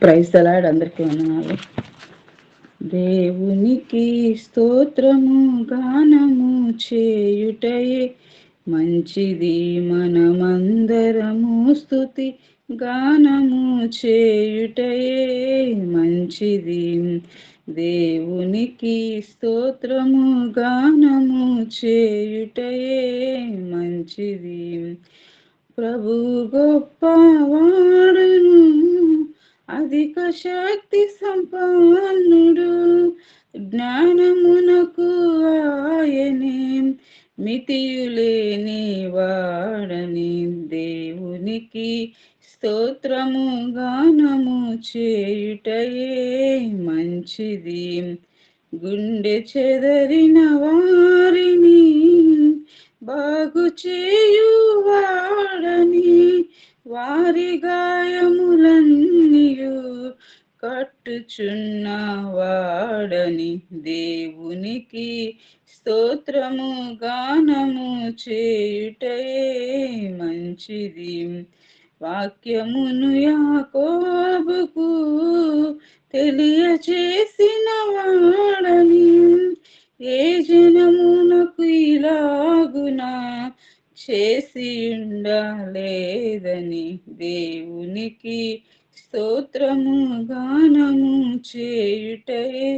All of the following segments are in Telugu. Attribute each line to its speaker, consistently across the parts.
Speaker 1: Praise the lord. అందరికీ వందనాలు. దేవునికి స్తోత్రము గానము చేయుటయే మంచిది, మనమందరము స్తుతి గానము చేయుటయే మంచిది. దేవునికి స్తోత్రము గానము చేయుటయే మంచిది. ప్రభు గొప్పవాడును, అధిక శక్తి సంపన్నుడు, జ్ఞానమునకు ఆయనే మితియులేని వాడని. దేవునికి స్తోత్రము గానము చేయుటయే మంచిది. గుండె చెదరిన వారిని బాగు చేయువాడని, వారి గాయములన్నీయు కట్టుచున్న వాడని. దేవునికి స్తోత్రము గానము చేయుటయే మంచిది. వాక్యమును యాకోబుకు తెలియచేసిన వాడని, ఏ జనమునకు ఇలాగునా చేసి ఉండలేదని. దేవునికి స్తోత్రము గానము చేయుటయే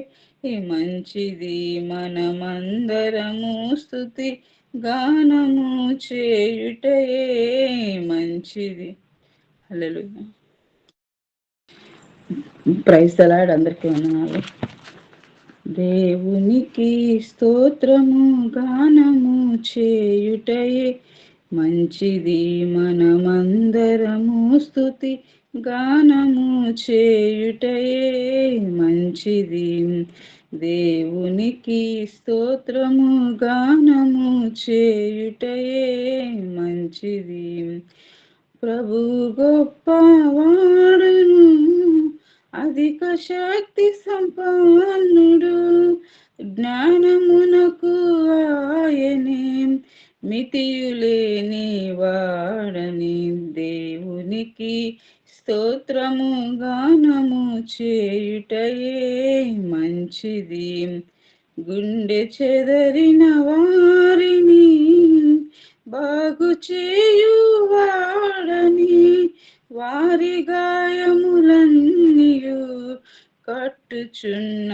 Speaker 1: మంచిది, మనమందరము స్తుతి గానము చేయుటయే మంచిది. హల్లెలూయా. Praise the lord. అందరికీ వందనాలు. దేవునికి స్తోత్రము గానము చేయుటయే మంచిది, మనమందరము స్తుతి గానము చేయుటయే మంచిది. దేవునికి స్తోత్రము గానము చేయుటయే మంచిది. ప్రభు గొప్పవాడును, అధిక శక్తి సంపన్నుడు, జ్ఞానమునకు ఆయనే మితియులేని వాడని. దేవునికి స్తోత్రము గానము చేయుటయే మంచిది. గుండె చెదరిన వారిని బాగు చేయువాడని, వారి గాయములన్నీయు కట్టుచున్న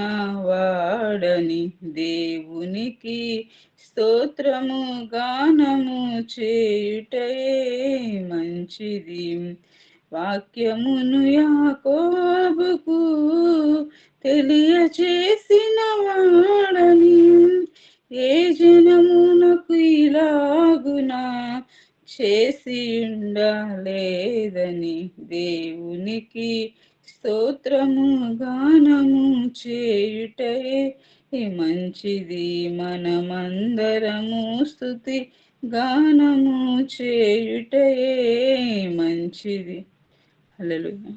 Speaker 1: వాడని. దేవునికి స్తోత్రము గానము చేయుటయే మంచిది. వాక్యమును యాకోబుకు తెలియచేసిన వాడని, ఏ జనమునకు ఇలాగునా చేసి ఉండలేదని. దేవునికి స్తోత్రము గానము చేయుటయే మంచిది, మనమందరము స్తుతి గానము చేయుటయే మంచిది. హల్లెలూయా.